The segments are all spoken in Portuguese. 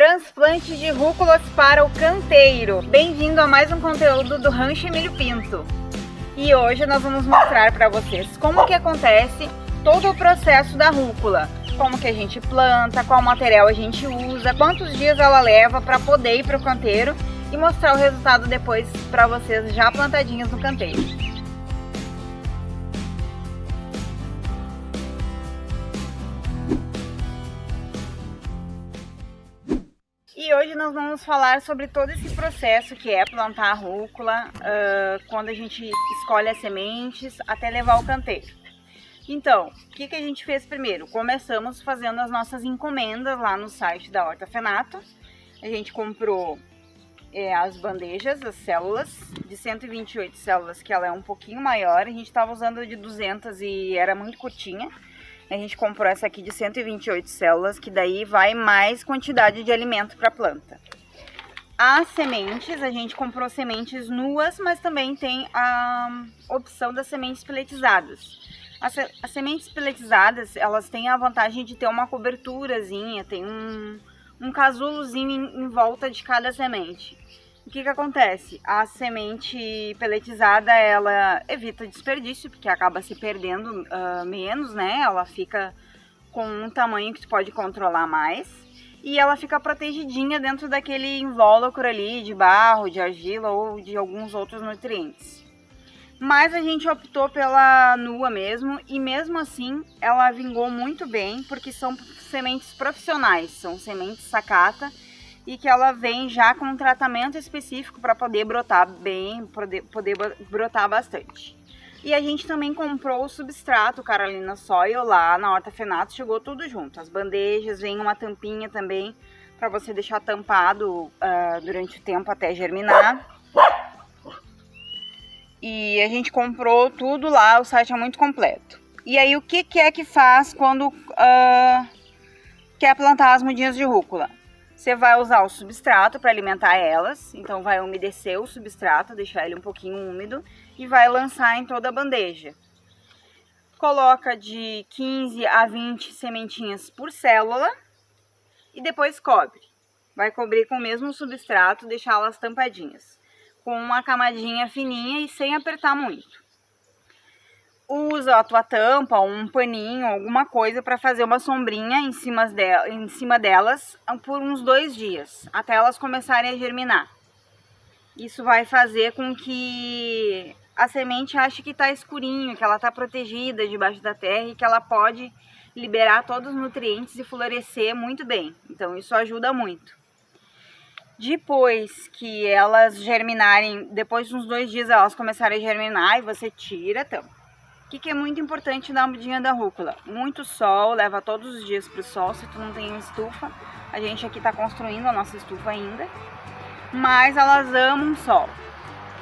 Transplante de rúculas para o canteiro. Bem-vindo a mais um conteúdo do Rancho Emílio Pinto. E hoje nós vamos mostrar para vocês como que acontece todo o processo da rúcula. Como que a gente planta, qual material a gente usa, quantos dias ela leva para poder ir para o canteiro e mostrar o resultado depois para vocês já plantadinhas no canteiro. E hoje nós vamos falar sobre todo esse processo que é plantar a rúcula, quando a gente escolhe as sementes até levar ao canteiro. Então, o que a gente fez primeiro? Começamos fazendo as nossas encomendas lá no site da Hortafenato. A gente comprou as bandejas, as células, de 128 células, que ela é um pouquinho maior. A gente estava usando de 200 e era muito curtinha. A gente comprou essa aqui de 128 células, que daí vai mais quantidade de alimento para a planta. As sementes, a gente comprou sementes nuas, mas também tem a opção das sementes peletizadas. As sementes peletizadas, elas têm a vantagem de ter uma coberturazinha, tem um casulozinho em volta de cada semente. O que acontece? A semente peletizada, ela evita desperdício, porque acaba se perdendo menos, né? Ela fica com um tamanho que tu pode controlar mais. E ela fica protegidinha dentro daquele invólucro ali de barro, de argila ou de alguns outros nutrientes. Mas a gente optou pela nua mesmo, e mesmo assim ela vingou muito bem, porque são sementes profissionais, são sementes Sakata, e que ela vem já com um tratamento específico para poder brotar bem, poder brotar bastante. E a gente também comprou o substrato Carolina Soil lá na Hortafenato, chegou tudo junto. As bandejas, vem uma tampinha também para você deixar tampado durante o tempo até germinar. E a gente comprou tudo lá, o site é muito completo. E aí o que é que faz quando quer plantar as mudinhas de rúcula? Você vai usar o substrato para alimentar elas, então vai umedecer o substrato, deixar ele um pouquinho úmido e vai lançar em toda a bandeja. Coloca de 15 a 20 sementinhas por célula e depois cobre. Vai cobrir com o mesmo substrato, deixá-las tampadinhas, com uma camadinha fininha e sem apertar muito. Usa a tua tampa, um paninho, alguma coisa para fazer uma sombrinha em cima delas por uns 2 dias, até elas começarem a germinar. Isso vai fazer com que a semente ache que está escurinho, que ela está protegida debaixo da terra e que ela pode liberar todos os nutrientes e florescer muito bem. Então isso ajuda muito. Depois que elas germinarem, depois de uns 2 dias elas começarem a germinar e você tira a tampa. O que é muito importante na mudinha da rúcula? Muito sol, leva todos os dias para o sol, se tu não tem uma estufa. A gente aqui está construindo a nossa estufa ainda, mas elas amam sol.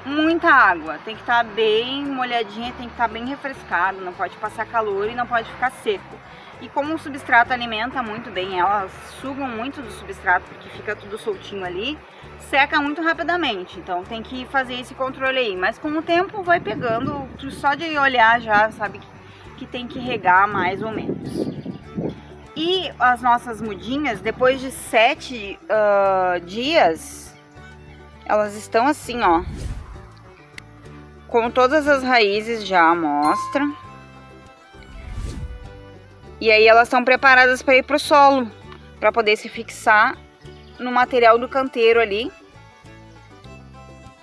Muita água, tem que estar bem molhadinha, tem que estar bem refrescado, não pode passar calor e não pode ficar seco. E como o substrato alimenta muito bem, elas sugam muito do substrato porque fica tudo soltinho ali, seca muito rapidamente, então tem que fazer esse controle aí. Mas com o tempo vai pegando, só de olhar já sabe que tem que regar mais ou menos. E as nossas mudinhas, depois de 7 dias, elas estão assim, ó, com todas as raízes já à mostra. E aí elas estão preparadas para ir para o solo, para poder se fixar no material do canteiro ali,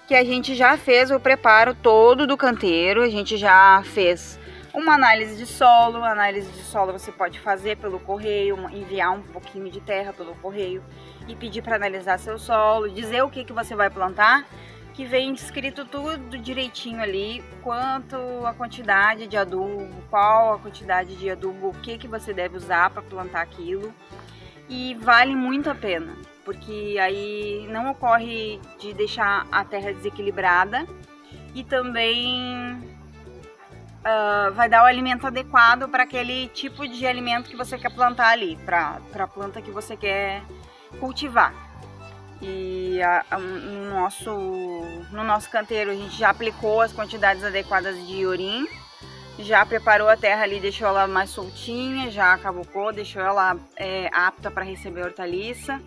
que a gente já fez o preparo todo do canteiro. A gente já fez uma análise de solo. A análise de solo você pode fazer pelo correio, enviar um pouquinho de terra pelo correio e pedir para analisar seu solo, dizer o que você vai plantar, que vem escrito tudo direitinho ali, quanto a quantidade de adubo, qual a quantidade de adubo, o que você deve usar para plantar aquilo. E vale muito a pena, porque aí não ocorre de deixar a terra desequilibrada e também vai dar o alimento adequado para aquele tipo de alimento que você quer plantar ali, para a planta que você quer cultivar. E no nosso canteiro a gente já aplicou as quantidades adequadas de iorim, já preparou a terra ali, deixou ela mais soltinha, já cavucou, deixou ela apta para receber hortaliça.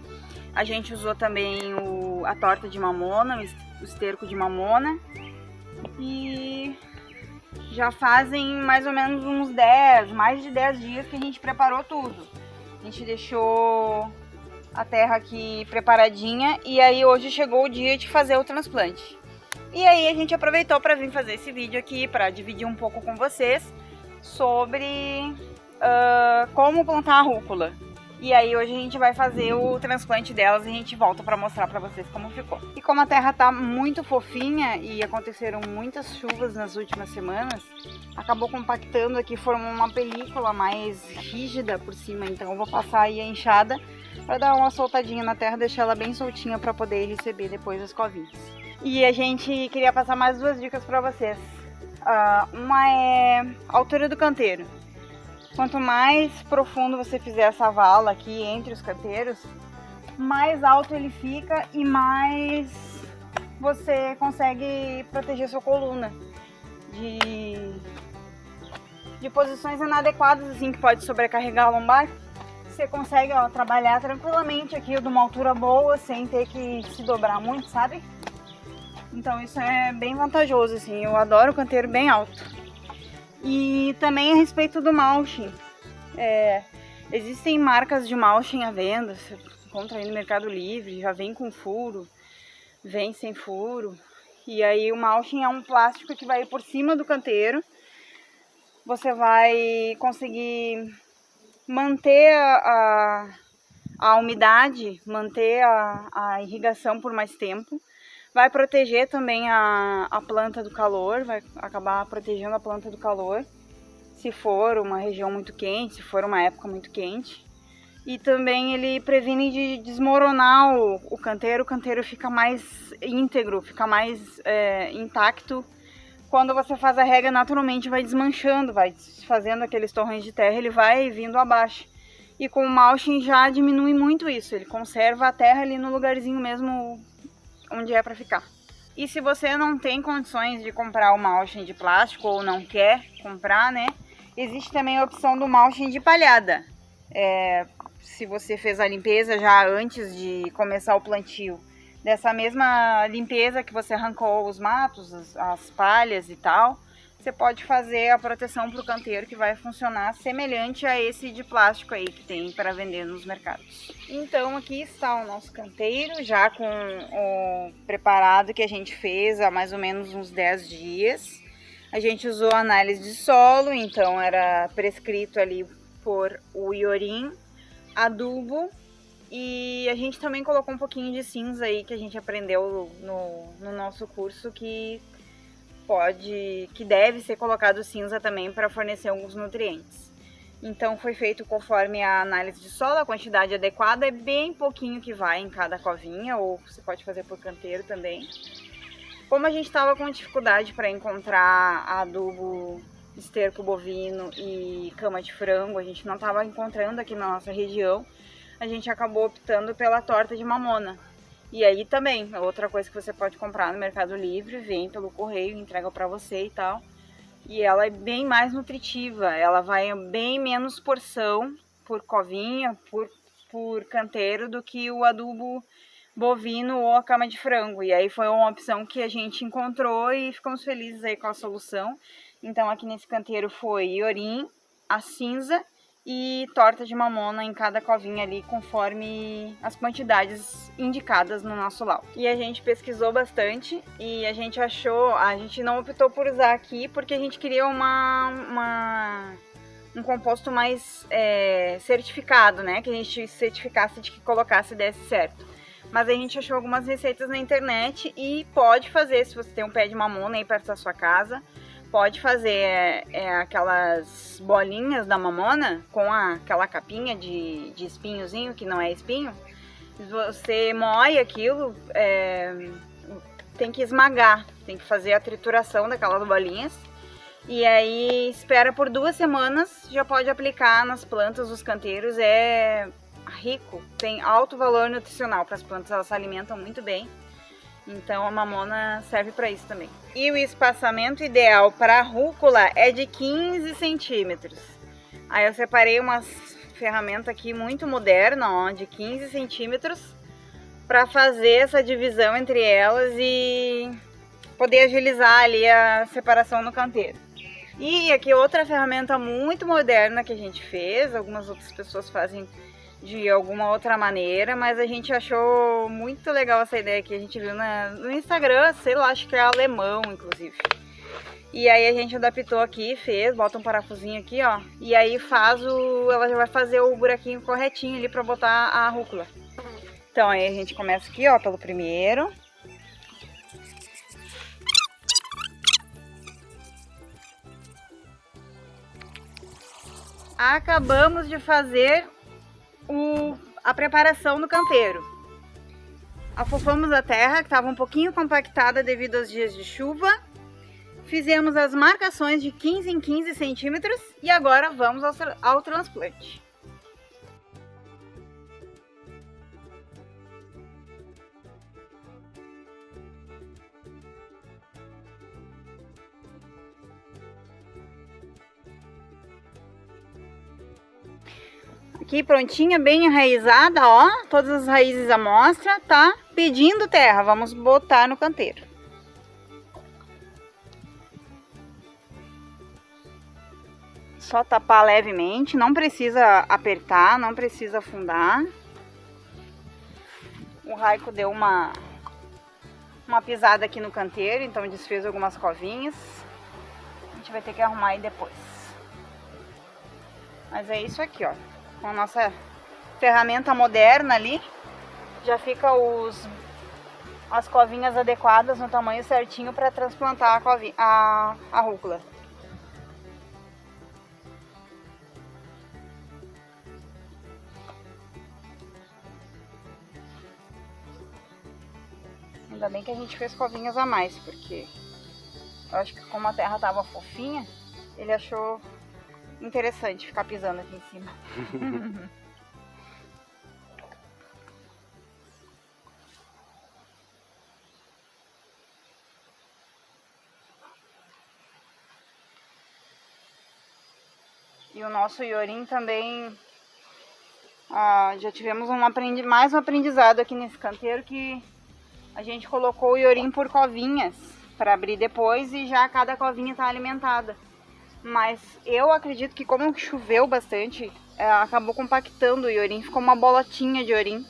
A gente usou também a torta de mamona, o esterco de mamona. E já fazem mais ou menos mais de 10 dias que a gente preparou tudo. A gente deixou a terra aqui preparadinha e aí hoje chegou o dia de fazer o transplante. E aí a gente aproveitou para vir fazer esse vídeo aqui, para dividir um pouco com vocês sobre como plantar a rúcula. E aí hoje a gente vai fazer o transplante delas e a gente volta para mostrar para vocês como ficou. E como a terra tá muito fofinha e aconteceram muitas chuvas nas últimas semanas, acabou compactando aqui, formou uma película mais rígida por cima. Então eu vou passar aí a enxada para dar uma soltadinha na terra, deixar ela bem soltinha para poder receber depois as covinhas. E a gente queria passar mais 2 dicas para vocês. Uma é a altura do canteiro. Quanto mais profundo você fizer essa vala aqui entre os canteiros, mais alto ele fica e mais você consegue proteger sua coluna de posições inadequadas, assim, que pode sobrecarregar a lombar. Você consegue trabalhar tranquilamente aqui de uma altura boa, sem ter que se dobrar muito, sabe? Então isso é bem vantajoso, assim, eu adoro o canteiro bem alto. E também a respeito do mulching, existem marcas de mulching à venda, você encontra aí no Mercado Livre, já vem com furo, vem sem furo. E aí o mulching é um plástico que vai por cima do canteiro, você vai conseguir manter a umidade, manter a irrigação por mais tempo. Vai proteger também a planta do calor, vai acabar protegendo a planta do calor, se for uma região muito quente, se for uma época muito quente. E também ele previne de desmoronar o canteiro fica mais íntegro, fica mais intacto. Quando você faz a rega, naturalmente vai desmanchando, vai fazendo aqueles torrões de terra, ele vai vindo abaixo. E com o mulching já diminui muito isso, ele conserva a terra ali no lugarzinho mesmo onde é para ficar. E se você não tem condições de comprar o mulching de plástico ou não quer comprar, né? Existe também a opção do mulching de palhada. Se você fez a limpeza já antes de começar o plantio, dessa mesma limpeza que você arrancou os matos, as palhas e tal, você pode fazer a proteção para o canteiro, que vai funcionar semelhante a esse de plástico aí que tem para vender nos mercados. Então aqui está o nosso canteiro, já com o preparado que a gente fez há mais ou menos uns 10 dias. A gente usou análise de solo, então era prescrito ali por o iorim, adubo, e a gente também colocou um pouquinho de cinza aí que a gente aprendeu no nosso curso, que deve ser colocado cinza também para fornecer alguns nutrientes. Então foi feito conforme a análise de solo, a quantidade adequada, é bem pouquinho que vai em cada covinha, ou você pode fazer por canteiro também. Como a gente estava com dificuldade para encontrar adubo, esterco bovino e cama de frango, a gente não estava encontrando aqui na nossa região, a gente acabou optando pela torta de mamona. E aí também, outra coisa que você pode comprar no Mercado Livre, vem pelo correio, entrega para você e tal. E ela é bem mais nutritiva, ela vai bem menos porção por covinha, por canteiro, do que o adubo bovino ou a cama de frango. E aí foi uma opção que a gente encontrou e ficamos felizes aí com a solução. Então aqui nesse canteiro foi iorim, a cinza e torta de mamona em cada covinha ali, conforme as quantidades indicadas no nosso laudo. E a gente pesquisou bastante e a gente não optou por usar aqui porque a gente queria um composto mais certificado, né? Que a gente certificasse de que colocasse e desse certo. Mas a gente achou algumas receitas na internet e pode fazer, se você tem um pé de mamona aí perto da sua casa, pode fazer aquelas bolinhas da mamona com aquela capinha de espinhozinho, que não é espinho. Você moe aquilo, tem que esmagar, tem que fazer a trituração daquelas bolinhas. E aí espera por 2 semanas, já pode aplicar nas plantas, os canteiros. É rico, tem alto valor nutricional para as plantas, elas se alimentam muito bem. Então a mamona serve para isso também. E o espaçamento ideal para a rúcula é de 15 centímetros. Aí eu separei umas ferramentas aqui muito modernas, ó, de 15 centímetros, para fazer essa divisão entre elas e poder agilizar ali a separação no canteiro. E aqui outra ferramenta muito moderna que a gente fez, algumas outras pessoas fazem de alguma outra maneira, mas a gente achou muito legal essa ideia que a gente viu no Instagram, sei lá, acho que é alemão, inclusive. E aí a gente adaptou aqui, fez, bota um parafusinho aqui, ó, e aí ela já vai fazer o buraquinho corretinho ali pra botar a rúcula. Então aí a gente começa aqui, ó, pelo primeiro. Acabamos de fazer a preparação do canteiro. Afofamos a terra, que estava um pouquinho compactada devido aos dias de chuva. Fizemos as marcações de 15 em 15 centímetros e agora vamos ao transplante. Aqui prontinha, bem enraizada, ó, todas as raízes à mostra, tá pedindo terra, vamos botar no canteiro. Só tapar levemente, não precisa apertar, não precisa afundar. O Raico deu uma pisada aqui no canteiro, então desfez algumas covinhas. A gente vai ter que arrumar aí depois. Mas é isso aqui, ó. Com a nossa ferramenta moderna ali, já fica as covinhas adequadas no tamanho certinho para transplantar a rúcula. Ainda bem que a gente fez covinhas a mais, porque eu acho que como a terra tava fofinha, ele achou interessante ficar pisando aqui em cima. E o nosso iorim também, já tivemos mais um aprendizado aqui nesse canteiro, que a gente colocou o iorim por covinhas para abrir depois e já cada covinha está alimentada. Mas eu acredito que como choveu bastante, acabou compactando o iorim, ficou uma bolotinha de iorim.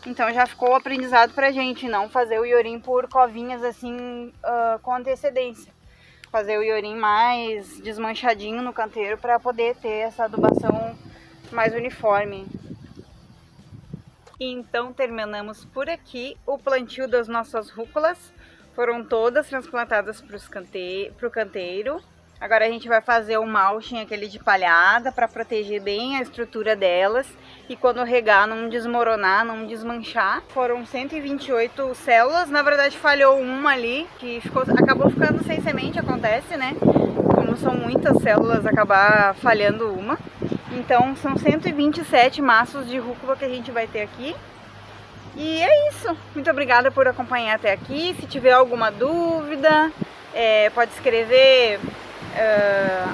Então já ficou o aprendizado pra gente, não fazer o iorim por covinhas assim com antecedência. Fazer o iorim mais desmanchadinho no canteiro para poder ter essa adubação mais uniforme. Então terminamos por aqui o plantio das nossas rúculas. Foram todas transplantadas para o canteiro. Agora a gente vai fazer o mulching, aquele de palhada, para proteger bem a estrutura delas. E quando regar, não desmoronar, não desmanchar. Foram 128 células, na verdade falhou uma ali, que acabou ficando sem semente, acontece, né? Como são muitas células, acabar falhando uma. Então são 127 maços de rúcula que a gente vai ter aqui. E é isso. Muito obrigada por acompanhar até aqui. Se tiver alguma dúvida, pode escrever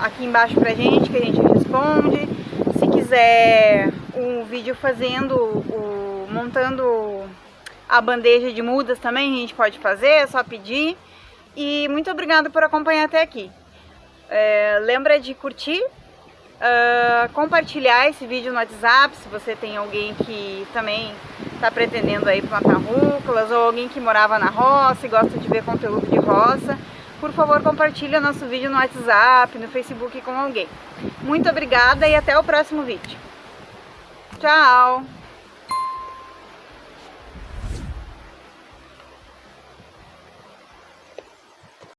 aqui embaixo pra gente que a gente responde. Se quiser um vídeo montando a bandeja de mudas também, a gente pode fazer, é só pedir. E muito obrigada por acompanhar até aqui. Lembra de curtir, compartilhar esse vídeo no WhatsApp, se você tem alguém que também está pretendendo aí plantar rúculas, ou alguém que morava na roça e gosta de ver conteúdo de roça. Por favor, compartilhe o nosso vídeo no WhatsApp, no Facebook com alguém. Muito obrigada e até o próximo vídeo. Tchau!